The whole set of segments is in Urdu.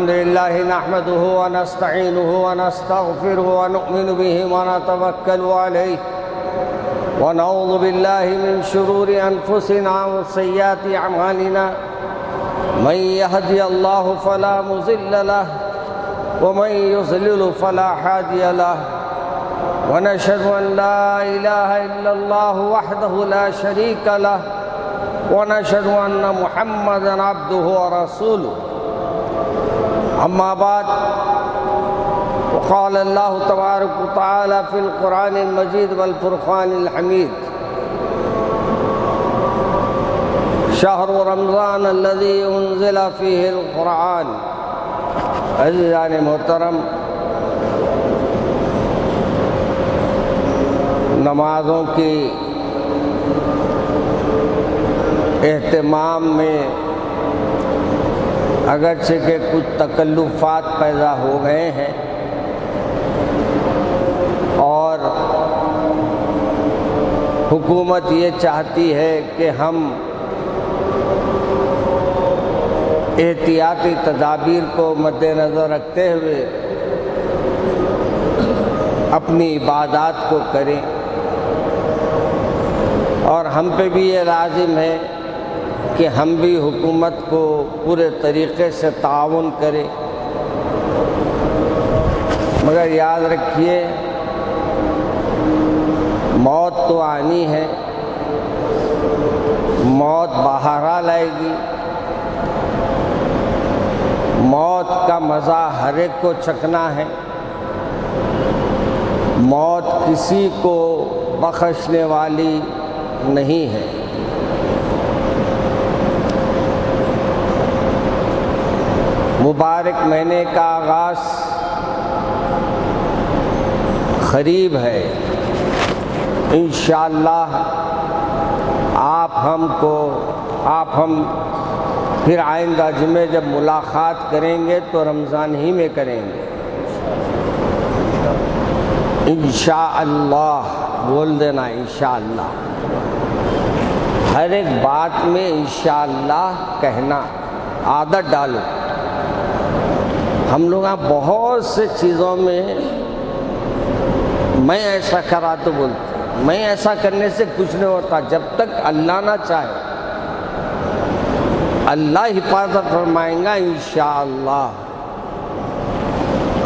الحمد لله نحمده ونستعينه ونستغفره ونؤمن به ونتوكل عليه ونعوذ بالله من شرور أنفسنا وسيئات أعمالنا من يهدي الله فلا مضل له ومن يضلل فلا هادي له ونشهد أن لا إله إلا الله وحده لا شريك له ونشهد أن محمدًا عبده ورسوله أما بعد وقال الله تبارك وتعالى في القرآن المجيد والفرقان الحميد شهر رمضان الذي أنزل فيه القرآن عزیزان محترم، نمازوں کی اہتمام میں اگرچہ کہ کچھ تکلفات پیدا ہو گئے ہیں اور حکومت یہ چاہتی ہے کہ ہم احتیاطی تدابیر کو مد نظر رکھتے ہوئے اپنی عبادات کو کریں، اور ہم پہ بھی یہ لازم ہے کہ ہم بھی حکومت کو پورے طریقے سے تعاون کریں، مگر یاد رکھیے موت تو آنی ہے، موت بہرحال آئے گی، موت کا مزہ ہر ایک کو چکھنا ہے، موت کسی کو بخشنے والی نہیں ہے۔ مبارک مہینے کا آغاز قریب ہے، انشاءاللہ آپ ہم پھر آئندہ جمعے جب ملاقات کریں گے تو رمضان ہی میں کریں گے انشاءاللہ۔ بول دینا انشاءاللہ، ہر ایک بات میں انشاءاللہ کہنا عادت ڈالو۔ ہم لوگ بہت سے چیزوں میں میں ایسا کرا تو بولتے، میں ایسا کرنے سے کچھ نہیں ہوتا جب تک اللہ نہ چاہے۔ اللہ حفاظت فرمائیں گا انشاءاللہ،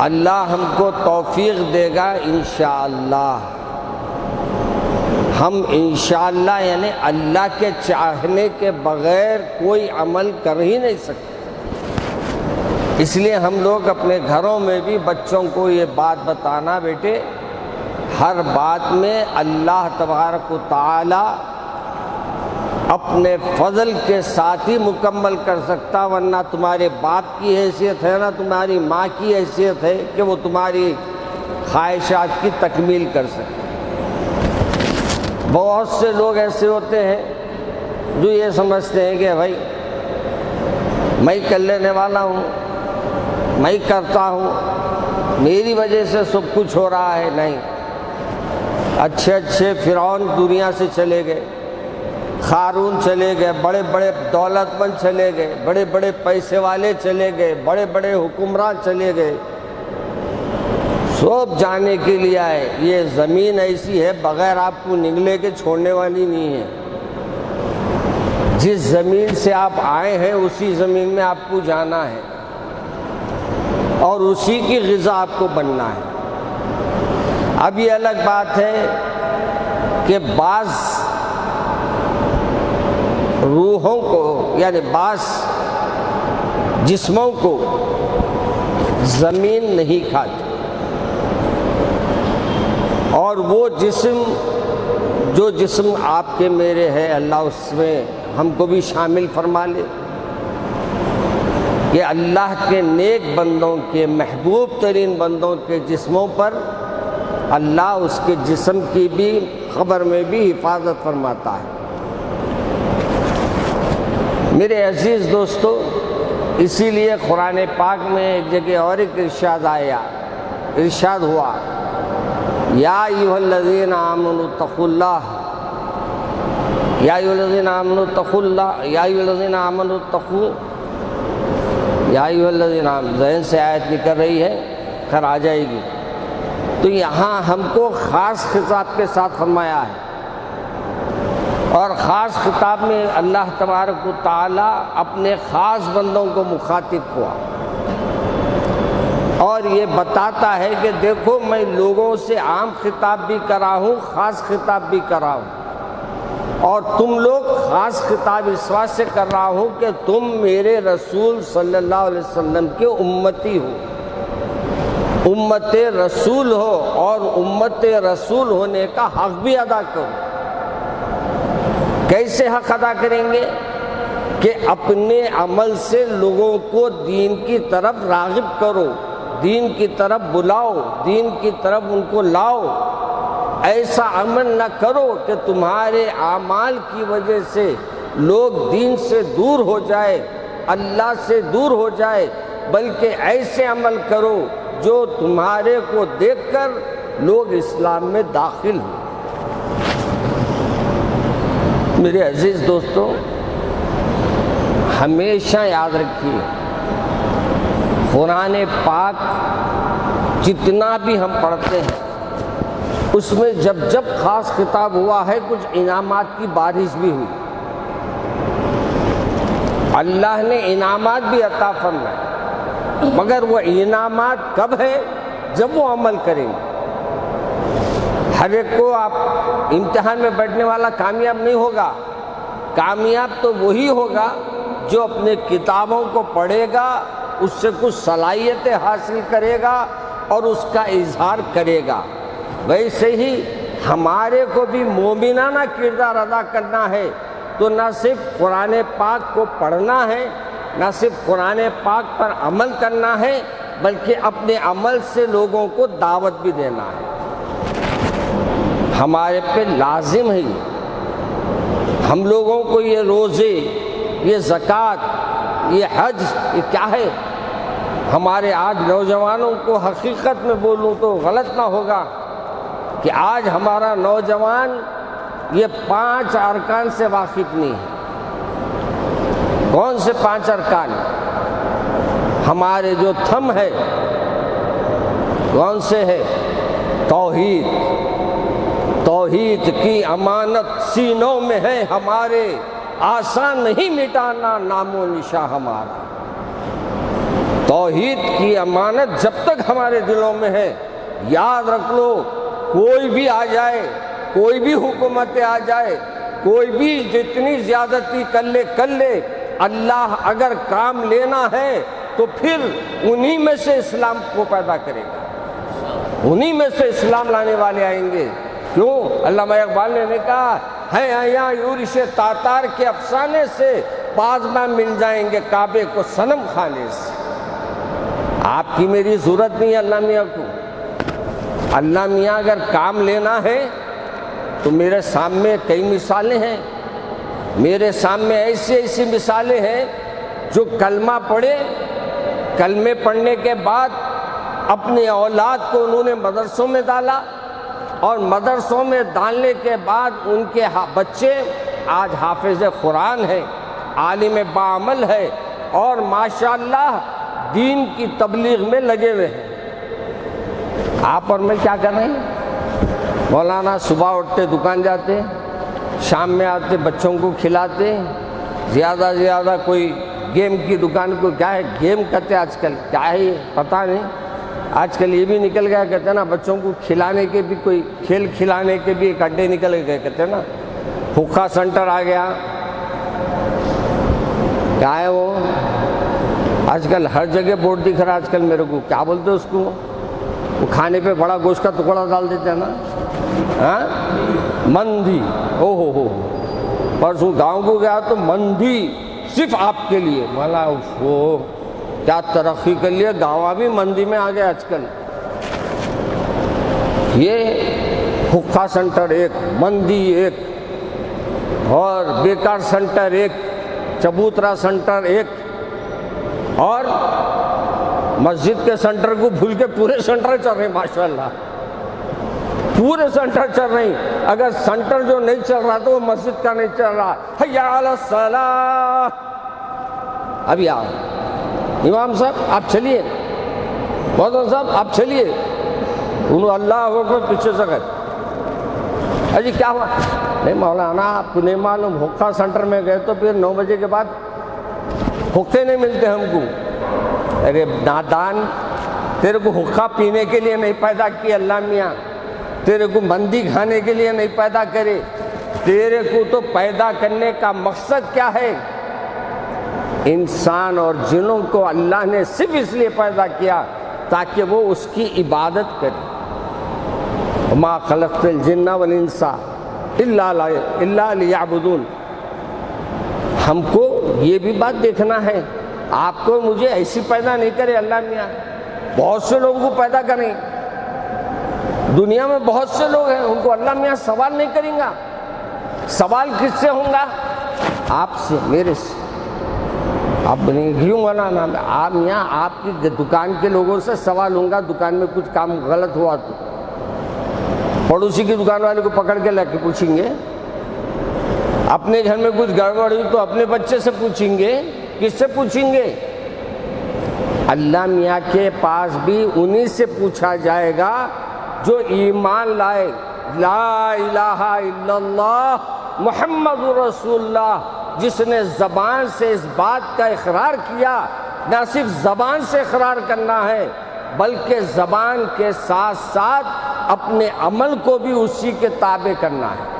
اللہ ہم کو توفیق دے گا انشاءاللہ۔ ہم انشاءاللہ یعنی اللہ کے چاہنے کے بغیر کوئی عمل کر ہی نہیں سکتے، اس لیے ہم لوگ اپنے گھروں میں بھی بچوں کو یہ بات بتانا، بیٹے ہر بات میں اللہ تبارک و تعالی اپنے فضل کے ساتھ ہی مکمل کر سکتا، ورنہ تمہارے باپ کی حیثیت ہے نہ تمہاری ماں کی حیثیت ہے کہ وہ تمہاری خواہشات کی تکمیل کر سکے۔ بہت سے لوگ ایسے ہوتے ہیں جو یہ سمجھتے ہیں کہ بھائی میں کر لینے والا ہوں، میں کرتا ہوں، میری وجہ سے سب کچھ ہو رہا ہے۔ نہیں، اچھے اچھے فرعون دنیا سے چلے گئے، قارون چلے گئے، بڑے بڑے دولت مند چلے گئے، بڑے بڑے پیسے والے چلے گئے، بڑے بڑے حکمران چلے گئے، سب جانے کے لیے آئے۔ یہ زمین ایسی ہے بغیر آپ کو نگلے کے چھوڑنے والی نہیں ہے۔ جس زمین سے آپ آئے ہیں اسی زمین میں آپ کو جانا ہے اور اسی کی غذا آپ کو بننا ہے۔ اب یہ الگ بات ہے کہ بعض روحوں کو یعنی بعض جسموں کو زمین نہیں کھاتی، اور وہ جو جسم آپ کے میرے ہے اللہ اس میں ہم کو بھی شامل فرما لے کہ اللہ کے نیک بندوں کے محبوب ترین بندوں کے جسموں پر اللہ اس کے جسم کی بھی قبر میں بھی حفاظت فرماتا ہے۔ میرے عزیز دوستو، اسی لیے قرآن پاک میں ایک جگہ اور ایک ارشاد ہوا، یا ایھا الذین آمنوا اتقوا اللہ، یا ایھا الذین آمنوا اتقوا اللہ، یا ایھا الذین آمنوا اتقوا یا ایھا الذین آمنوا ذہن سے آیت نکل رہی ہے، خیر آ جائے گی۔ تو یہاں ہم کو خاص خطاب کے ساتھ فرمایا ہے، اور خاص خطاب میں اللہ تبارک و تعالیٰ اپنے خاص بندوں کو مخاطب ہوا، اور یہ بتاتا ہے کہ دیکھو میں لوگوں سے عام خطاب بھی کرا ہوں، خاص خطاب بھی کرا ہوں، اور تم لوگ خاص خطاب اس واسطے سے کر رہا ہوں کہ تم میرے رسول صلی اللہ علیہ وسلم کے امتی ہو، امت رسول ہو، اور امت رسول ہونے کا حق بھی ادا کرو۔ کیسے حق ادا کریں گے؟ کہ اپنے عمل سے لوگوں کو دین کی طرف راغب کرو، دین کی طرف بلاؤ، دین کی طرف ان کو لاؤ۔ ایسا عمل نہ کرو کہ تمہارے اعمال کی وجہ سے لوگ دین سے دور ہو جائے، اللہ سے دور ہو جائے، بلکہ ایسے عمل کرو جو تمہارے کو دیکھ کر لوگ اسلام میں داخل ہوں۔ میرے عزیز دوستو، ہمیشہ یاد رکھیے، قرآن پاک جتنا بھی ہم پڑھتے ہیں اس میں جب جب خاص خطاب ہوا ہے کچھ انعامات کی بارش بھی ہوئی، اللہ نے انعامات بھی عطا فرمائے، مگر وہ انعامات کب ہے؟ جب وہ عمل کریں گے۔ ہر ایک کو آپ امتحان میں بیٹھنے والا کامیاب نہیں ہوگا، کامیاب تو وہی ہوگا جو اپنے کتابوں کو پڑھے گا، اس سے کچھ صلاحیتیں حاصل کرے گا اور اس کا اظہار کرے گا۔ ویسے ہی ہمارے کو بھی مومنانہ کردار ادا کرنا ہے تو نہ صرف قرآن پاک کو پڑھنا ہے، نہ صرف قرآن پاک پر عمل کرنا ہے، بلکہ اپنے عمل سے لوگوں کو دعوت بھی دینا ہے۔ ہمارے پہ لازم ہے، ہم لوگوں کو یہ روزے، یہ زکوٰۃ، یہ حج، یہ کیا ہے؟ ہمارے آج نوجوانوں کو حقیقت میں بولوں تو غلط نہ ہوگا کہ آج ہمارا نوجوان یہ 5 ارکان سے واقف نہیں ہے۔ کون سے 5 ارکان؟ ہمارے جو تھم ہے، کون سے ہے؟ توحید، توحید کی امانت سینوں میں ہے ہمارے، آسان نہیں مٹانا نام و نشاں ہمارا۔ توحید کی امانت جب تک ہمارے دلوں میں ہے، یاد رکھ لو، کوئی بھی آ جائے، کوئی بھی حکومتیں آ جائے، کوئی بھی جتنی زیادتی کر لے، اللہ اگر کام لینا ہے تو پھر انہی میں سے اسلام کو پیدا کرے گا، انہی میں سے اسلام لانے والے آئیں گے۔ کیوں؟ علامہ اقبال نے کہا ہے یہاں یورش تاتار کے افسانے سے پازماں مل جائیں گے کعبے کو صنم خانے سے۔ آپ کی میری ضرورت نہیں ہے اللہ میاں کو، اللہ میاں اگر کام لینا ہے تو میرے سامنے کئی مثالیں ہیں، میرے سامنے ایسی مثالیں ہیں جو کلمہ پڑھے، کلمے پڑھنے کے بعد اپنی اولاد کو انہوں نے مدرسوں میں ڈالا، اور مدرسوں میں ڈالنے کے بعد ان کے بچے آج حافظ قرآن ہے، عالم باعمل ہے، اور ماشاءاللہ دین کی تبلیغ میں لگے ہوئے ہیں۔ آپ اور میں کیا کر رہے ہیں؟ مولانا صبح اٹھتے دکان جاتے، شام میں آتے بچوں کو کھلاتے، زیادہ سے زیادہ کوئی گیم کی دکان کو، کیا ہے گیم کہتے آج کل، کیا ہے یہ پتہ نہیں، آج کل یہ بھی نکل گیا کہتے ہیں نا، بچوں کو کھلانے کے بھی کوئی کھیل کھلانے کے بھی ایک اڈے نکل گئے کہتے ہیں نا، حقہ سینٹر آ گیا، کیا ہے وہ آج کل ہر جگہ بورڈ دکھ رہا ہے آج کل میرے کو، کیا بولتے اس کو، وہ کھانے پہ بڑا گوشت کا ٹکڑا ڈال دیتے ہیں نا، ہاں مندی، او ہو پرسوں گاؤں کو گیا تو مندی صرف آپ کے لیے، بھلا وہ کیا ترقی کر لیا، گاؤں بھی مندی میں آ گیا آج کل۔ یہ حقہ سینٹر ایک، مندی ایک، اور بیکار سینٹر ایک، چبوترا سینٹر ایک، اور مسجد کے سینٹر کو بھول کے پورے سینٹر چل رہے ہیں، ماشاءاللہ پورے سینٹر چل رہے ہیں۔ اگر سینٹر جو نہیں چل رہا تو وہ مسجد کا نہیں چل رہا، حی علی الصلاۃ، اب یار امام صاحب آپ چلیے، مودن صاحب آپ چلیے، انہوں اللہ اکبر پیچھے سے گئے، اجی کیا ہوا؟ نہیں مولانا آپ کو نہیں معلوم، حقہ سینٹر میں گئے تو پھر 9 بجے کے بعد حقے نہیں ملتے ہم کو۔ ارے نادان، تیرے کو حقہ پینے کے لیے نہیں پیدا کیا اللہ میاں، تیرے کو مندی کھانے کے لیے نہیں پیدا کرے، تیرے کو تو پیدا کرنے کا مقصد کیا ہے؟ انسان اور جنوں کو اللہ نے صرف اس لیے پیدا کیا تاکہ وہ اس کی عبادت کرے۔ وما خلقت الجن والانس الا لیعبدون۔ ہم کو یہ بھی بات دیکھنا ہے، آپ کو مجھے ایسی پیدا نہیں کرے اللہ میاں، بہت سے لوگوں کو پیدا کریں، دنیا میں بہت سے لوگ ہیں، ان کو اللہ میاں سوال نہیں کریں گا۔ سوال کس سے ہوں گا؟ آپ سے، میرے سے۔ آپ نہیں کیوں بنانا؟ آپ میاں آپ کی دکان کے لوگوں سے سوال ہوں گا، دکان میں کچھ کام غلط ہوا تو پڑوسی کی دکان والے کو پکڑ کے لے کے پوچھیں گے، اپنے گھر میں کچھ گڑبڑ ہوئی تو اپنے بچے سے پوچھیں گے، کس سے پوچھیں گے؟ اللہ میاں کے پاس بھی انہی سے پوچھا جائے گا جو ایمان لائے، لا الہ الا اللہ محمد رسول اللہ، جس نے زبان سے اس بات کا اقرار کیا، نہ صرف زبان سے اقرار کرنا ہے بلکہ زبان کے ساتھ ساتھ اپنے عمل کو بھی اسی کے تابع کرنا ہے۔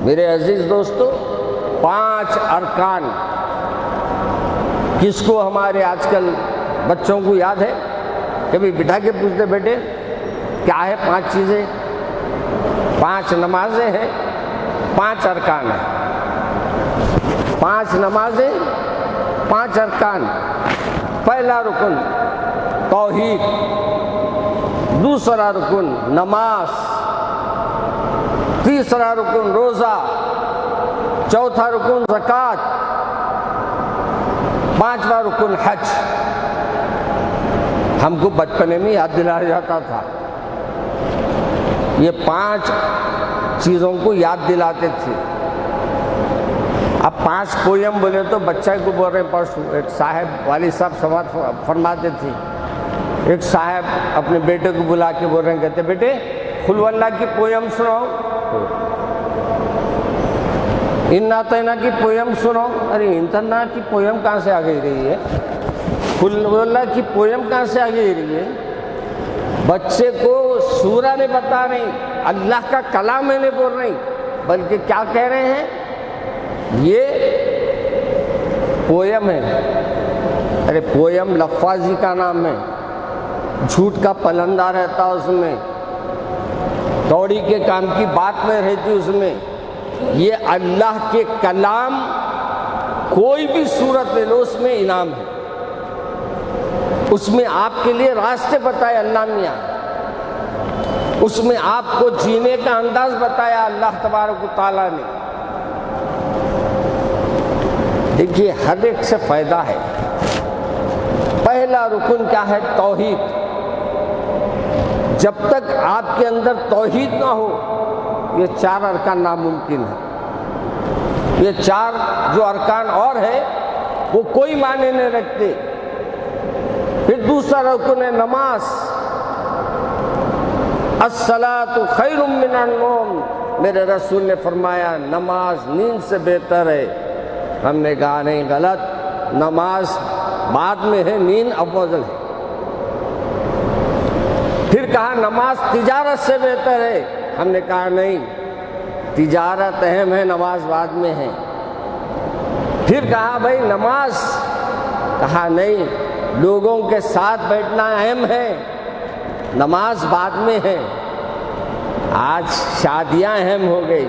میرے عزیز دوستو، 5 ارکان کس کو ہمارے آج کل بچوں کو یاد ہے؟ کبھی بٹھا کے پوچھتے بیٹے کیا ہے 5 چیزیں؟ 5 نمازیں ہیں، 5 ارکان ہیں، 5 نمازیں، 5 ارکان۔ پہلا رکن توحید، دوسرا رکن نماز، تیسرا رکن روزہ، چوتھا رکن زکوٰۃ، 5واں رکن حج۔ ہم کو بچپنے میں یاد دلایا جاتا تھا، یہ 5 چیزوں کو یاد دلاتے تھے۔ اب 5 پویم بولے تو بچہ کو بول رہے ہیں، پرسوں ایک صاحب والد صاحب سوال فرماتے تھے، ایک صاحب اپنے بیٹے کو بلا کے بول رہے ہیں، کہتے بیٹے قل اللہ کی پویم سناؤ، انا اعطیناک کی پویم سناؤ۔ ارے انتنا کی پویم کہاں سے آ گئی رہی ہے؟ قل اللہ کی پویم کہاں سے آ گئی رہی ہے؟ بچے کو سورہ نہیں بتا رہے، اللہ کا کلام نہیں بول رہے، بلکہ کیا کہہ رہے ہیں؟ یہ پویم ہے۔ ارے پویم لفاظی کا نام ہے، جھوٹ کا پلندہ رہتا اس میں، دوڑی کے کام کی بات میں رہتی اس میں۔ یہ اللہ کے کلام، کوئی بھی صورت لے لو اس میں انعام ہے، اس میں آپ کے لیے راستے بتائے اللہ میاں، اس میں آپ کو جینے کا انداز بتایا اللہ تبارک و تعالیٰ نے۔ دیکھیے ہر ایک سے فائدہ ہے۔ پہلا رکن کیا ہے؟ توحید۔ جب تک آپ کے اندر توحید نہ ہو یہ 4 ارکان ناممکن ہے۔ یہ 4 جو ارکان اور ہے وہ کوئی معنی نہیں رکھتے۔ پھر دوسرا رکن ہے نماز، الصلاۃ خیر من النوم، میرے رسول نے فرمایا نماز نیند سے بہتر ہے۔ ہم نے کہا نہیں، غلط، نماز بعد میں ہے، نیند افضل ہے۔ پھر کہا نماز تجارت سے بہتر ہے، ہم نے کہا نہیں، تجارت اہم ہے، نماز بعد میں ہے۔ پھر کہا بھائی نماز، کہا نہیں، لوگوں کے ساتھ بیٹھنا اہم ہے، نماز بعد میں ہے۔ آج شادیاں اہم ہو گئی،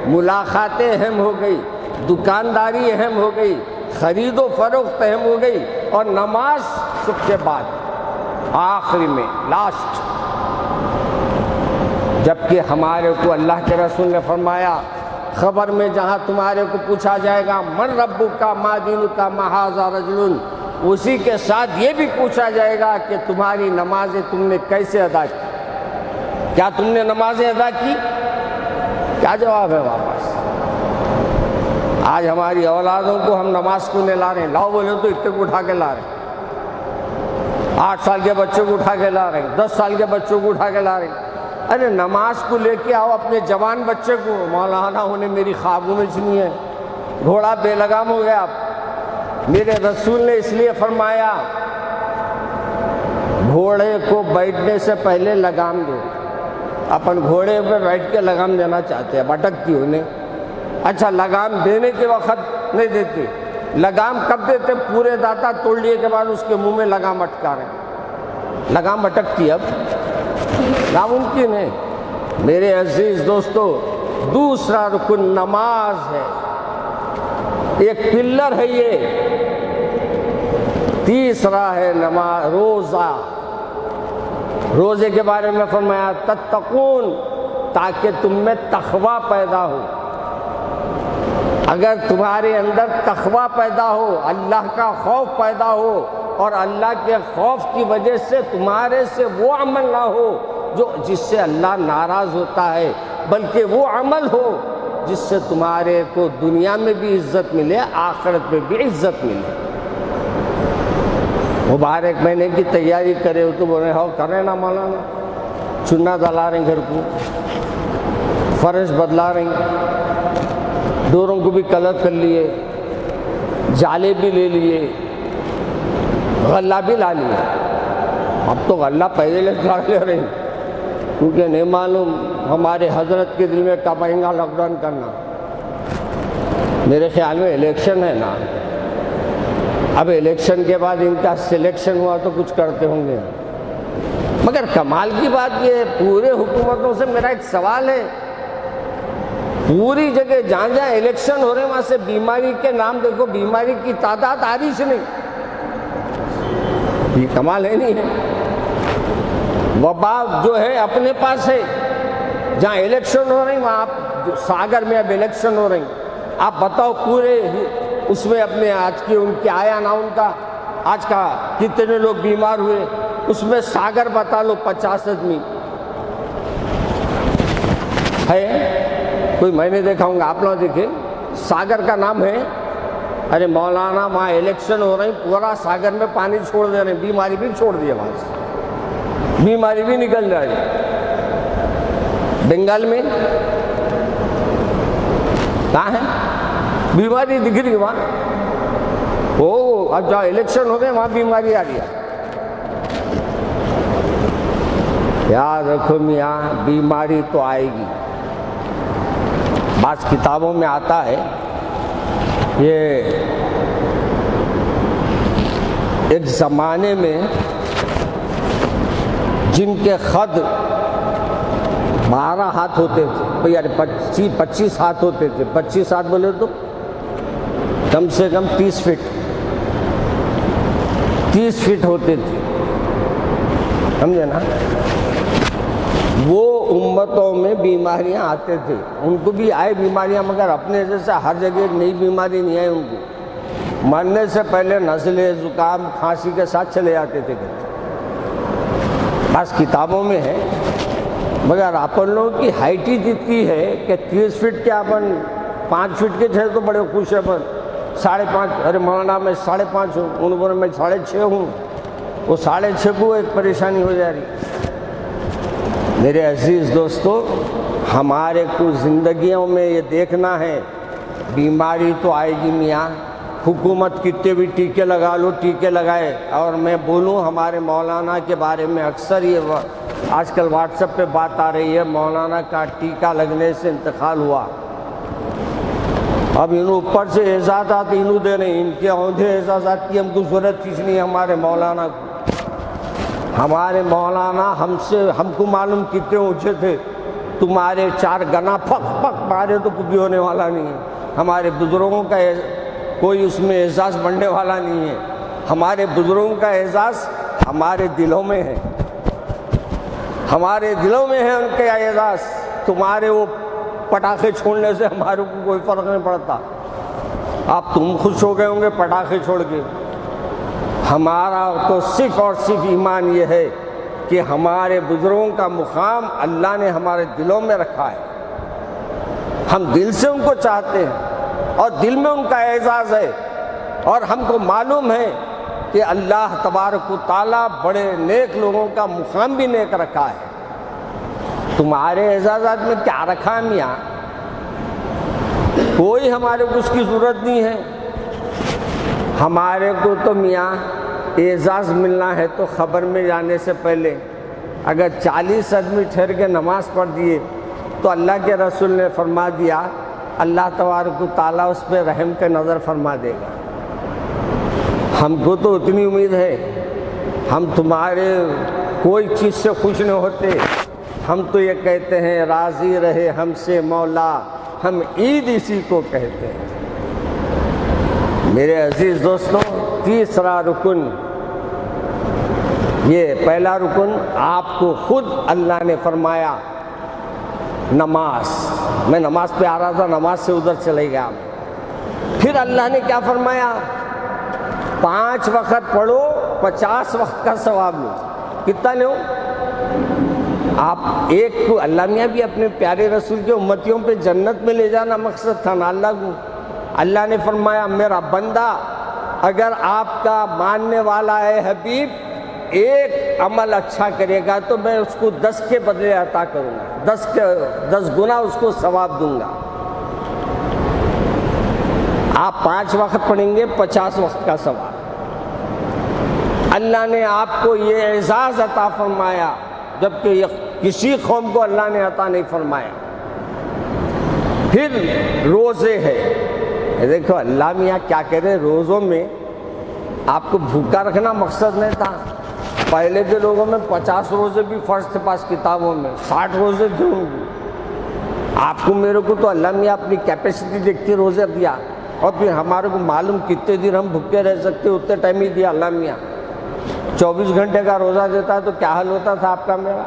ملاقاتیں اہم ہو گئی، دکانداری اہم ہو گئی، خرید و فروخت اہم ہو گئی، اور نماز سب کے بعد آخری میں، لاسٹ۔ جبکہ ہمارے کو اللہ کے رسول نے فرمایا خبر میں جہاں تمہارے کو پوچھا جائے گا من ربک ما دینک ما ھذا رجل، اسی کے ساتھ یہ بھی پوچھا جائے گا کہ تمہاری نمازیں تم نے کیسے ادا کی، کیا تم نے نمازیں ادا کی؟ کیا جواب ہے واپس؟ آج ہماری اولادوں کو ہم نماز کو نہیں لا رہے ہیں، لاؤ بولے تو اتنے کو اٹھا کے لا رہے ہیں، 8 سال کے بچوں کو اٹھا کے لا رہے ہیں، 10 سال کے بچوں کو اٹھا کے لا رہے ہیں۔ ارے نماز کو لے کے آؤ اپنے جوان بچے کو، مولانا ہونے میری خوابوں میں چنی ہے، گھوڑا بے لگام ہو گیا۔ میرے رسول نے اس لیے فرمایا گھوڑے کو بیٹھنے سے پہلے لگام دو۔ اپن گھوڑے پہ بیٹھ کے لگام دینا چاہتے ہیں، بھٹکتی ہونے، اچھا لگام دینے کے وقت نہیں دیتے، لگام کب دیتے؟ پورے داتا توڑ لیے کے بعد اس کے منہ میں لگام اٹکا رہے ہیں، لگام اٹکتی اب ناممکن ہے۔ میرے عزیز دوستو، دوسرا رکن نماز ہے، ایک پلر ہے یہ۔ تیسرا ہے نماز، روزہ۔ روزے کے بارے میں فرمایا تتقون، تاکہ تم میں تقویٰ پیدا ہو۔ اگر تمہارے اندر تقویٰ پیدا ہو، اللہ کا خوف پیدا ہو، اور اللہ کے خوف کی وجہ سے تمہارے سے وہ عمل نہ ہو جس سے اللہ ناراض ہوتا ہے، بلکہ وہ عمل ہو جس سے تمہارے کو دنیا میں بھی عزت ملے، آخرت میں بھی عزت ملے۔ مبارک مہینے کی تیاری کرے ہو تو بولے ہو کریں نا مولانا، چنا ڈالا رہے ہیں گھر کو، فرش بدلا رہے ہیں، ڈوروں کو بھی کلر کر لیے، جالے بھی لے لیے، غلہ بھی لا لیا۔ اب تو غلہ پہلے لے رہے ہیں، کیونکہ نہیں معلوم ہمارے حضرت کے دل میں کب آئیں گا لاک ڈاؤن کرنا۔ میرے خیال میں الیکشن ہے نا، اب الیکشن کے بعد ان کا سلیکشن ہوا تو کچھ کرتے ہوں گے۔ مگر کمال کی بات یہ ہے، پورے حکومتوں سے میرا ایک سوال ہے، پوری جگہ جہاں جہاں الیکشن ہو رہے ہیں وہاں سے بیماری کے نام دیکھو، بیماری کی تعداد آ رہی سے نہیں، یہ کمال ہے نہیں ہے۔ وبا جو ہے اپنے پاس ہے، جہاں الیکشن ہو رہے ہیں وہاں ساگر میں اب الیکشن ہو رہے ہیں، آپ بتاؤ پورے اس میں اپنے آج کی ان کی آیا نا، ان کا آج کا کتنے لوگ بیمار ہوئے، اس میں ساگر بتا لو 50 آدمی ہے، کوئی میں نے دیکھا ہوں گا، آپ لوگ دیکھیں، ساگر کا نام ہے۔ ارے مولانا وہاں الیکشن ہو رہے ہیں، پورا ساگر میں پانی چھوڑ دے رہے ہیں، بیماری بھی چھوڑ دی وہاں سے، بیماری بھی نکل جائے۔ بنگال میں کہاں ہے بیماری دکھ رہی وہاں، اب جہاں الیکشن ہو گئے وہاں بیماری آ رہی ہے۔ یاد رکھو میاں، بیماری تو آئے گی۔ بعض کتابوں میں آتا ہے، یہ ایک زمانے میں جن کے خد 12 ہاتھ ہوتے تھے، یعنی 25 ہاتھ ہوتے تھے، 25 ہاتھ بولے تو کم سے کم 30 فٹ ہوتے تھے، سمجھے نا؟ وہ امتوں میں بیماریاں آتے تھے، ان کو بھی آئے بیماریاں، مگر اپنے جیسے ہر جگہ ایک نئی بیماری نہیں آئی ان کو، مرنے سے پہلے نزلے، زکام، کھانسی کے ساتھ چلے جاتے تھے۔ بعض کتابوں میں ہے، مگر اپن لوگوں کی ہائٹ ہی اتنی ہے کہ 30 فٹ کے اپن 5 فٹ کے تھے تو بڑے خوش ہیں، پر 5.5، ارے مولانا میں 5.5 ہوں، ان کو میں 6.5 ہوں، وہ 6.5 کو ایک پریشانی ہو جا رہی۔ میرے عزیز دوستو، ہمارے کو زندگیوں میں یہ دیکھنا ہے، بیماری تو آئے گی میاں، حکومت کتنے بھی ٹیکے لگا لو، ٹیکے لگائے۔ اور میں بولوں ہمارے مولانا کے بارے میں، اکثر یہ آج کل واٹس ایپ پہ بات آ رہی ہے، مولانا کا ٹیکہ لگنے سے انتقال ہوا، اب انہوں اوپر سے اعزازات انہوں دے رہے ہیں، ان کے عہدے اعزازات کی ہم کو ضرورت کچھ نہیں ہے۔ ہمارے مولانا کو، ہمارے مولانا ہم کو معلوم کتنے اونچے تھے، تمہارے 4 گنا پھک پھک مارے تو کچھ بھی ہونے والا نہیں ہے۔ ہمارے بزرگوں کا کوئی اس میں اعزاز بڑھنے والا نہیں ہے، ہمارے بزرگوں کا اعزاز ہمارے دلوں میں ہے، ہمارے دلوں میں ہے ان کا اعزاز۔ تمہارے وہ پٹاخے چھوڑنے سے ہمارے کو کوئی فرق نہیں پڑتا، آپ تم خوش ہو گئے ہوں گے پٹاخے چھوڑ کے، ہمارا تو صرف اور صرف ایمان یہ ہے کہ ہمارے بزرگوں کا مقام اللہ نے ہمارے دلوں میں رکھا ہے، ہم دل سے ان کو چاہتے ہیں۔ اور دل میں ان کا اعزاز ہے، اور ہم کو معلوم ہے کہ اللہ تبارک و تعالیٰ بڑے نیک لوگوں کا مقام بھی نیک رکھا ہے۔ تمہارے اعزازات میں کیا رکھا ہے میاں؟ کوئی ہمارے کو اس کی ضرورت نہیں ہے۔ ہمارے کو تو میاں اعزاز ملنا ہے تو خبر میں جانے سے پہلے اگر 40 آدمی ٹھہر کے نماز پڑھ دیے تو اللہ کے رسول نے فرما دیا اللہ تبارک و تعالیٰ اس پہ رحم کا نظر فرما دے گا۔ ہم کو تو اتنی امید ہے، ہم تمہارے کوئی چیز سے خوش نہیں ہوتے، ہم تو یہ کہتے ہیں راضی رہے ہم سے مولا، ہم عید اسی کو کہتے ہیں۔ میرے عزیز دوستوں، تیسرا رکن، یہ پہلا رکن آپ کو خود اللہ نے فرمایا نماز۔ میں نماز پہ آ رہا تھا، نماز سے ادھر چلے گیا۔ پھر اللہ نے کیا فرمایا؟ 5 وقت پڑھو، 50 وقت کا ثواب لو۔ کتنا لو؟ آپ ایک کو اللہ میاں بھی اپنے پیارے رسول کے امتیوں پہ جنت میں لے جانا مقصد تھا نا اللہ کو۔ اللہ نے فرمایا میرا بندہ اگر آپ کا ماننے والا ہے حبیب، ایک عمل اچھا کرے گا تو میں اس کو 10 کے بدلے عطا کروں گا، 10 گنا اس کو ثواب دوں گا۔ آپ 5 وقت پڑھیں گے، 50 وقت کا ثواب۔ اللہ نے آپ کو یہ اعزاز عطا فرمایا جبکہ کسی قوم کو اللہ نے عطا نہیں فرمایا۔ پھر روزے ہے، دیکھو اللہ میاں کیا کہہ رہے، روزوں میں آپ کو بھوکا رکھنا مقصد نہیں تھا۔ پہلے کے لوگوں میں 50 روزے بھی فرض تھے پاس کتابوں میں، 60 روزے تھے ان کو۔ آپ کو میرے کو تو اللہ میاں اپنی کیپیسٹی دیکھ کے روزے دیا، اور پھر ہمارے کو معلوم کتنے دن ہم بھوکے رہ سکتے اتنے ٹائم ہی دیا اللہ میاں۔ 24 گھنٹے کا روزہ دیتا تو کیا حل ہوتا تھا آپ کا میرا؟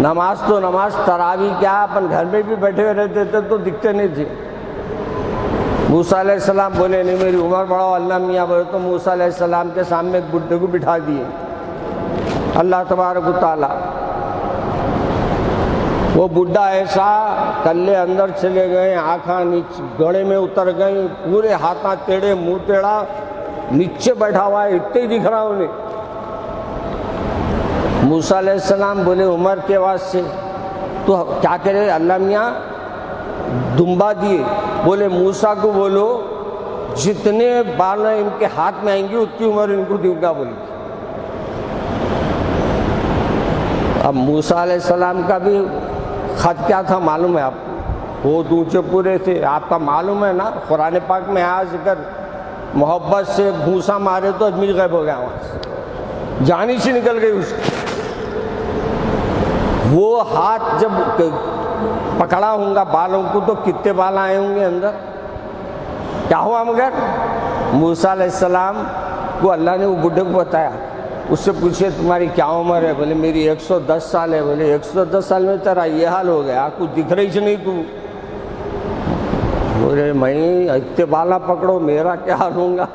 نماز تو نماز، تراویح کیا اپن گھر میں بھی بیٹھے ہوئے رہتے تھے تو دکھتے نہیں تھے۔ موسیٰ علیہ السلام بولے نہیں میری عمر بڑھاؤ، اللہ میاں بولے تو موسیٰ علیہ السلام کے سامنے ایک بڈھے کو بٹھا دیے اللہ تبارک و تعالیٰ۔ وہ بڈھا ایسا کلے اندر چلے گئے، آنکھاں نیچے گڑے میں اتر گئیں، پورے ہاتھاں ٹیڑھے، منہ ٹیڑھا، نیچے بیٹھا ہوا ہے، اتنے ہی دکھ رہا انہیں۔ موسیٰ علیہ السلام بولے عمر کے واسطے تو کیا کرے اللہ میاں؟ دمبا دیے، بولے موسیٰ کو بولو جتنے بال ان کے ہاتھ میں آئیں گی اتنی عمر ان کو دوں گا بولے۔ اب موسیٰ علیہ السلام کا بھی خط کیا تھا معلوم ہے آپ کو؟ وہ اونچے پورے تھے، آپ کا معلوم ہے نا، قرآن پاک میں آیا ذکر محبت سے گھوسا مارے تو آدمی غائب ہو گیا، وہاں سے جان ہی سے نکل گئی اس کی۔ وہ ہاتھ جب پکڑا ہوں گا بالوں کو تو کتنے بال آئے ہوں گے اندر؟ کیا ہوا مگر؟ موسیٰ علیہ السلام کو اللہ نے وہ بڈھے کو بتایا، اس سے پوچھے تمہاری کیا عمر ہے؟ بولے میری 110 سال ہے۔ بولے 110 سال میں تیرا یہ حال ہو گیا، کچھ دکھ رہی سے نہیں تو؟ بولے میں اتنے بالا پکڑو میرا کیا حال ہوں گا؟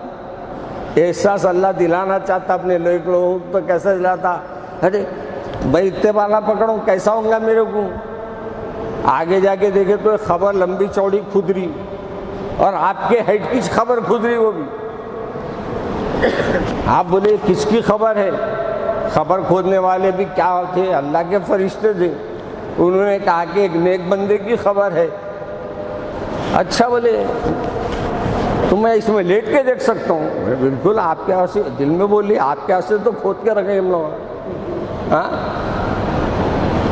احساس اللہ دلانا چاہتا اپنے لوگوں تو کیسا دلاتا؟ ارے میں اتنے بالا پکڑوں کیسا ہوں گا میرے کو؟ آگے جا کے دیکھے تو خبر لمبی چوڑی کھدری، اور آپ کے ہیڈ کی خبر کھدری وہ بھی۔ آپ بولے کس کی خبر ہے؟ خبر کھودنے والے بھی کیا تھے؟ اللہ کے فرشتے تھے، انہوں نے کہا کہ ایک نیک بندے کی خبر ہے۔ اچھا بولے تو میں اس میں لیٹ کے دیکھ سکتا ہوں؟ بالکل، آپ کے واسطے دل میں بولی، آپ کے واسطے تو کھود کے رکھے ہم لوگ۔ ہاں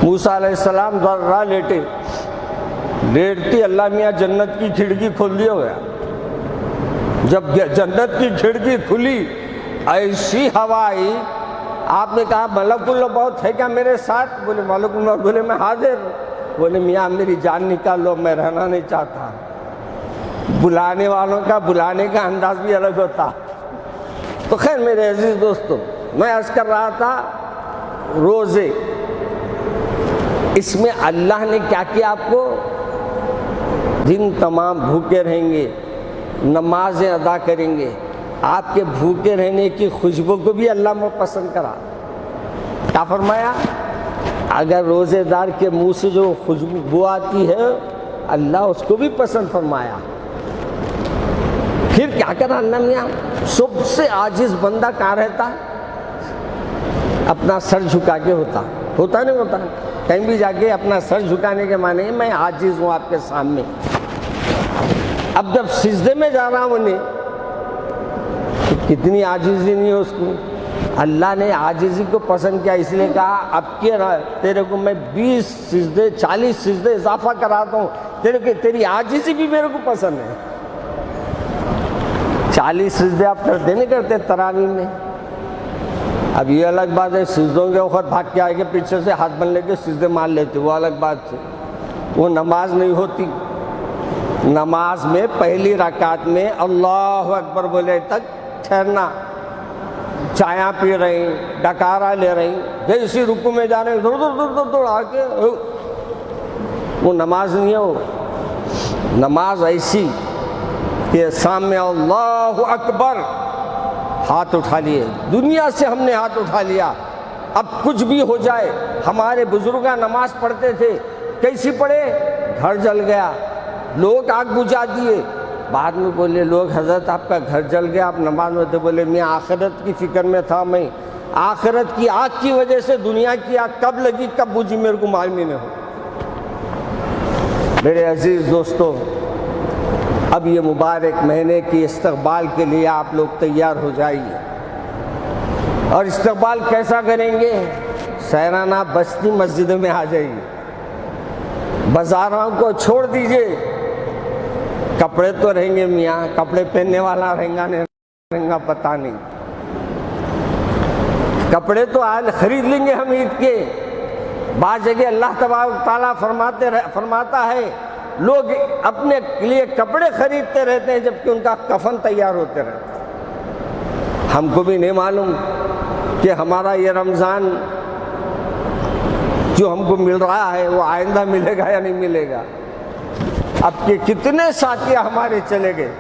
موسیٰ علیہ السلام ذرا لیٹے، لیٹتی اللہ میاں جنت کی کھڑکی کھول دی ہو گیا۔ جب جنت کی کھڑکی کھلی ایسی ہوا آئی، آپ نے کہا ملک الموت ہے کیا میرے ساتھ؟ بولے ملک الموت، بولے میں حاضر۔ بولے میاں میری جان نکال لو، میں رہنا نہیں چاہتا۔ بلانے والوں کا بلانے کا انداز بھی الگ ہوتا۔ تو خیر میرے عزیز دوستو، میں عرض کر رہا تھا روزے، اس میں اللہ نے کیا کیا آپ کو؟ دن تمام بھوکے رہیں گے، نمازیں ادا کریں گے، آپ کے بھوکے رہنے کی خوشبو کو بھی اللہ نے پسند کرا۔ کیا فرمایا؟ اگر روزے دار کے منہ سے جو خوشبو آتی ہے اللہ اس کو بھی پسند فرمایا. پھر کیا کرا اللہ میاں؟ سب سے عاجز بندہ کہاں رہتا؟ اپنا سر جھکا کے ہوتا نہیں ہوتا؟ کہیں بھی جا کے اپنا سر جھکانے کے معنی ہے میں عاجز ہوں آپ کے سامنے. اب جب سجدے میں جا رہا ہوں انہیں تو کتنی عاجزی نہیں ہے اس کو. اللہ نے عاجزی کو پسند کیا، اس لیے کہا اب کے تیرے کو میں 20 سجدے 40 سجدے اضافہ کراتا ہوں، تیری عاجزی بھی میرے کو پسند ہے. 40 سجدے آپ کرتے نہیں کرتے تراویح میں؟ اب یہ الگ بات ہے سجدوں کے وقت بھاگ کے آگے پیچھے سے ہاتھ بن لے کے سجدے مار لیتے، وہ الگ بات ہے. وہ نماز نہیں ہوتی. نماز میں پہلی رکعت میں اللہ اکبر بولے تک ٹھہرنا. چایاں پی رہی، ڈکارا لے رہی، جیسی رکوع میں جا رہے دوڑ آ کے، وہ نماز نہیں ہے. وہ نماز ایسی کہ سامنے اللہ اکبر، ہاتھ اٹھا لیے. دنیا سے ہم نے ہاتھ اٹھا لیا. اب کچھ بھی ہو جائے. ہمارے بزرگاں نماز پڑھتے تھے، کیسی پڑھے؟ گھر جل گیا، لوگ آگ بجھا دیے. بعد میں بولے لوگ حضرت آپ کا گھر جل گیا، آپ نماز میں تھے. بولے میں آخرت کی فکر میں تھا. میں آخرت کی آگ کی وجہ سے دنیا کی آگ کب لگی کب بجھی میرے کو معلوم ہی نہیں ہو. میرے عزیز دوستو، اب یہ مبارک مہینے کی استقبال کے لیے آپ لوگ تیار ہو جائیے. اور استقبال کیسا کریں گے؟ سیرانہ بستی مسجد میں آ جائیے. بازاروں کو چھوڑ دیجئے. کپڑے تو رہیں گے میاں، کپڑے پہننے والا رہیں گا نہیں رہیں گا پتہ نہیں. کپڑے تو آج خرید لیں گے ہم عید کے. بعض جگہ اللہ تبارک تعالیٰ فرماتا ہے لوگ اپنے لیے کپڑے خریدتے رہتے ہیں جبکہ ان کا کفن تیار ہوتے رہتے ہیں. ہم کو بھی نہیں معلوم کہ ہمارا یہ رمضان جو ہم کو مل رہا ہے وہ آئندہ ملے گا یا نہیں ملے گا. اب کے کتنے ساتھیاں ہمارے چلے گئے،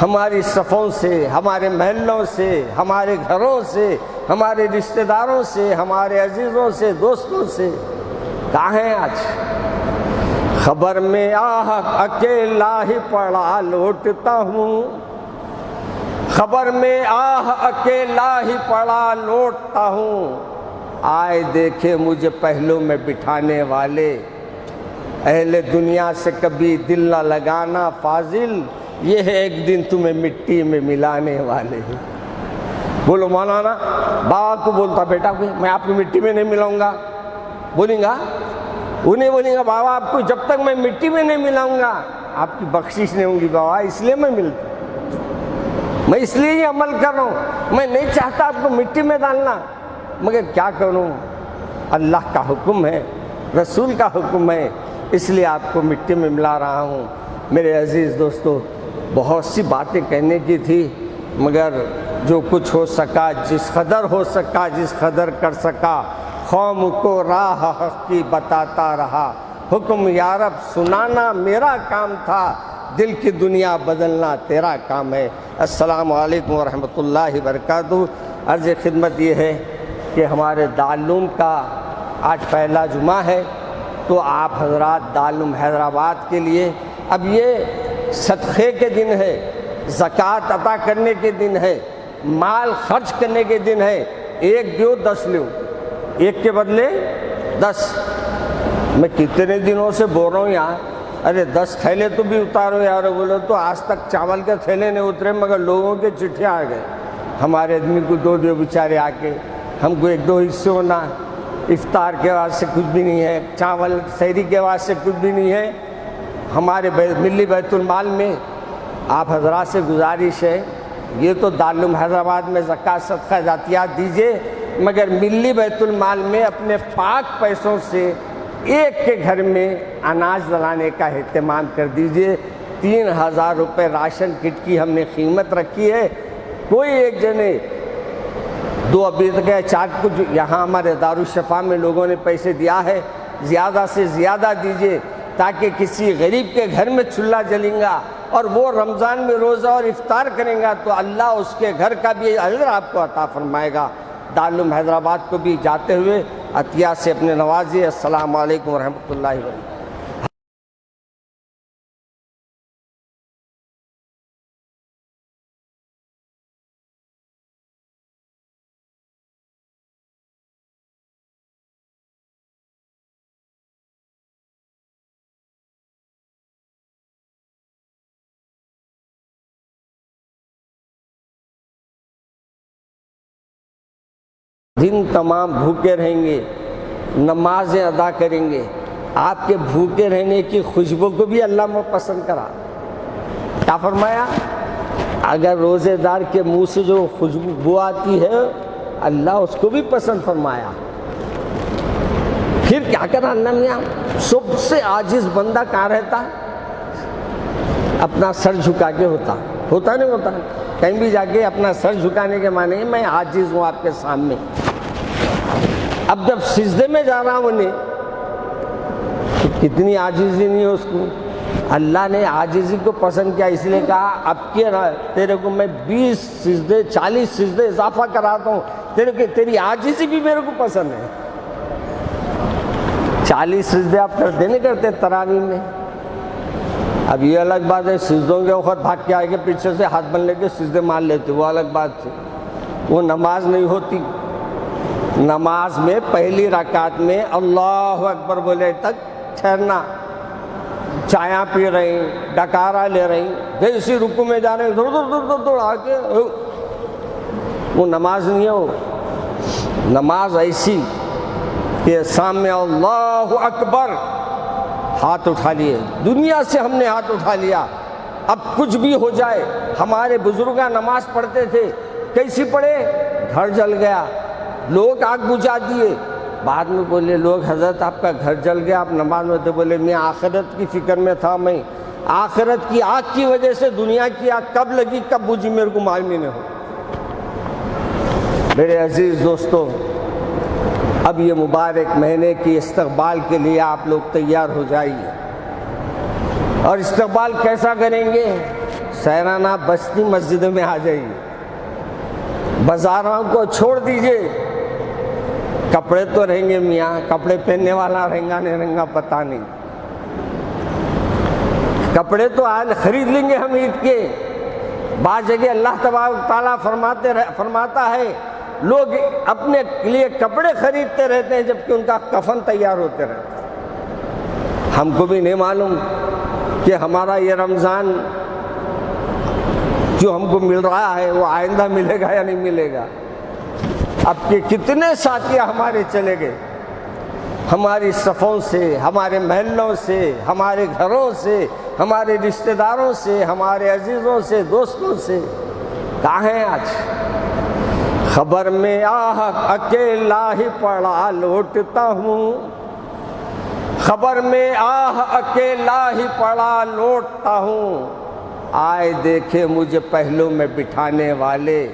ہماری صفوں سے، ہمارے محلوں سے، ہمارے گھروں سے، ہمارے رشتہ داروں سے، ہمارے عزیزوں سے، دوستوں سے. کہاں ہیں آج؟ خبر میں آہ اکیلا ہی پڑا لوٹتا ہوں، خبر میں آہ اکیلا ہی پڑا لوٹتا ہوں. آئے دیکھے مجھے پہلو میں بٹھانے والے، اہل دنیا سے کبھی دل نہ لگانا فاضل، یہ ہے ایک دن تمہیں مٹی میں ملانے والے. بولو مولانا بابا کو بولتا بیٹا میں آپ کو مٹی میں نہیں ملاؤں گا. بولیں گا انہیں بولیں گا بابا آپ کو جب تک میں مٹی میں نہیں ملاؤں گا آپ کی بخشش نہیں ہوں گی بابا، اس لیے میں ملتا ہوں، میں اس لیے ہی عمل کر رہا ہوں. میں نہیں چاہتا آپ کو مٹی میں ڈالنا، مگر کیا کروں، اللہ کا حکم ہے، رسول کا حکم ہے، اس لیے آپ کو مٹی میں ملا رہا ہوں. میرے عزیز دوستو، بہت سی باتیں کہنے کی تھی مگر جو کچھ ہو سکا، جس قدر ہو سکا، جس قدر کر سکا، قوم کو راہ حق کی بتاتا رہا. حکم یا رب سنانا میرا کام تھا، دل کی دنیا بدلنا تیرا کام ہے. السلام علیکم ورحمۃ اللہ وبرکاتہ. عرض خدمت یہ ہے کہ ہمارے دارالعلوم کا آج پہلا جمعہ ہے، تو آپ حضرات دارالعلوم حیدرآباد کے لیے اب یہ صدقے کے دن ہے، زکوٰۃ عطا کرنے کے دن ہے، مال خرچ کرنے کے دن ہے. 1 دیو 10 لو، 1 کے بدلے 10. میں کتنے دنوں سے بول رہا ہوں یار، ارے 10 تھیلے تو بھی اتارو یار. بولو تو آج تک چاول کے تھیلے نہیں اترے مگر لوگوں کے چٹھیاں آ گئے. ہمارے آدمی کو 2 دیو بیچارے آ کے، ہم کو 1-2 حصے ہونا. افطار کے واسطے کچھ بھی نہیں ہے، چاول سحری کے واسطے کچھ بھی نہیں ہے. ہمارے ملی بیت المال میں آپ حضرات سے گزارش ہے، یہ تو دارالعلوم حیدرآباد میں زکوٰۃ صدقہ جاتیات دیجئے، مگر ملی بیت المال میں اپنے پاک پیسوں سے ایک کے گھر میں اناج لانے کا اہتمام کر دیجئے. 3000 روپے راشن کٹ کی ہم نے قیمت رکھی ہے. کوئی ایک جنے 2 ابھی تک 4 کچھ یہاں ہمارے دارالشفا میں لوگوں نے پیسے دیا ہے، زیادہ سے زیادہ دیجئے تاکہ کسی غریب کے گھر میں چولہا جلیں گا اور وہ رمضان میں روزہ اور افطار کریں گا تو اللہ اس کے گھر کا بھی اجر آپ کو عطا فرمائے گا. دارالعلوم حیدرآباد کو بھی جاتے ہوئے عطیہ سے اپنے نوازیے. السلام علیکم ورحمۃ اللہ وبرکاتہ. دن تمام بھوکے رہیں گے، نمازیں ادا کریں گے، آپ کے بھوکے رہنے کی خوشبو کو بھی اللہ نے پسند کرا۔ کیا فرمایا؟ اگر روزے دار کے منہ سے جو خوشبو آتی ہے اللہ اس کو بھی پسند فرمایا۔ پھر کیا کرا اللہ میاں؟ سب سے عاجز بندہ کہاں رہتا؟ اپنا سر جھکا کے ہوتا نہیں ہوتا؟ کہیں بھی جا کے اپنا سر جھکانے کے معنی ہے میں عاجز ہوں آپ کے سامنے۔ اب جب سجدے میں جا رہا ہوں انہیں تو کتنی عاجزی نہیں ہے اس کو۔ اللہ نے عاجزی کو پسند کیا، اس لیے کہا اب کے تیرے کو میں 20 سجدے 40 سجدے اضافہ کراتا ہوں، تیری عاجزی بھی میرے کو پسند ہے۔ 40 سجدے آپ کرتے نہیں کرتے تراویح میں؟ اب یہ الگ بات ہے سجدوں کے وقت بھاگ کے آگے پیچھے سے ہاتھ بن لے کے سجدے مار لیتے، وہ الگ بات ہے، وہ نماز نہیں ہوتی۔ نماز میں پہلی رکعت میں اللہ اکبر بولے تک ٹھہرنا، چایاں پی رہی، ڈکارا لے رہی، جیسی رکوع میں جا رہے ہیں دوڑ آ کے، وہ نماز نہیں ہے۔ وہ نماز ایسی کہ سامنے اللہ اکبر، ہاتھ اٹھا لیے، دنیا سے ہم نے ہاتھ اٹھا لیا، اب کچھ بھی ہو جائے۔ ہمارے بزرگاں نماز پڑھتے تھے، کیسی پڑھے؟ گھر جل گیا، لوگ آگ بجھا دیے، بعد میں بولے لوگ حضرت آپ کا گھر جل گیا، آپ نماز میں تھے؟ بولے میں آخرت کی فکر میں تھا، میں آخرت کی آگ کی وجہ سے دنیا کی آگ کب لگی کب بجھی میرے کو معلوم ہی نہیں ہو۔ میرے عزیز دوستو، اب یہ مبارک مہینے کی استقبال کے لیے آپ لوگ تیار ہو جائیے۔ اور استقبال کیسا کریں گے؟ سیرانہ بستی مسجد میں آ جائیے، بازاروں کو چھوڑ دیجئے۔ کپڑے تو رہیں گے میاں، کپڑے پہننے والا رہیں گا نہیں رہیں گا پتہ نہیں، کپڑے تو آج خرید لیں گے ہم عید کے۔ بعض جگہ اللہ تبارک تعالیٰ فرماتا ہے لوگ اپنے لیے کپڑے خریدتے رہتے ہیں جبکہ ان کا کفن تیار ہوتے رہتے ہیں۔ ہم کو بھی نہیں معلوم کہ ہمارا یہ رمضان جو ہم کو مل رہا ہے وہ آئندہ ملے گا یا نہیں ملے گا۔ اب کے کتنے ساتھی ہمارے چلے گئے، ہماری صفوں سے، ہمارے محلوں سے، ہمارے گھروں سے، ہمارے رشتہ داروں سے، ہمارے عزیزوں سے، دوستوں سے، کہاں ہیں آج؟ خبر میں آہ اکیلا ہی پڑا لوٹتا ہوں، خبر میں آہ اکیلا ہی پڑا لوٹتا ہوں، آئے دیکھے مجھے پہلو میں بٹھانے والے،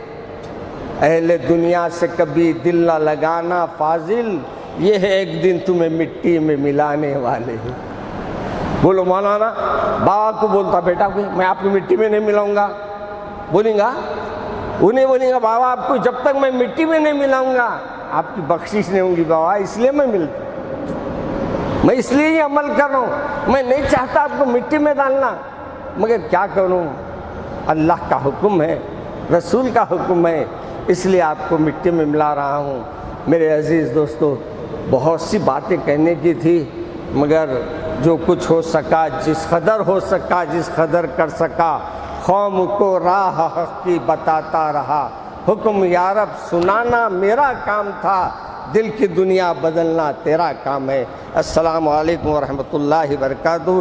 اہل دنیا سے کبھی دل نہ لگانا فاضل، یہ ہے ایک دن تمہیں مٹی میں ملانے والے۔ بولو مولانا، بابا کو بولتا بیٹا میں آپ کو مٹی میں نہیں ملاؤں گا، بولیں گا انہیں بولیں گا بابا آپ کو جب تک میں مٹی میں نہیں ملاؤں گا آپ کی بخشش نہیں ہوں گی بابا، اس لیے میں ملتا، میں اس لیے ہی عمل کر رہا ہوں، میں نہیں چاہتا آپ کو مٹی میں ڈالنا، مگر کیا کروں، اللہ کا حکم ہے، رسول کا حکم ہے، اس لیے آپ کو مٹی میں ملا رہا ہوں۔ میرے عزیز دوستو، بہت سی باتیں کہنے کی تھی مگر جو کچھ ہو سکا، جس قدر ہو سکا، جس قدر کر سکا، قوم کو راہ حق کی بتاتا رہا، حکم یا رب سنانا میرا کام تھا، دل کی دنیا بدلنا تیرا کام ہے۔ السلام علیکم ورحمۃ اللہ وبرکاتہ۔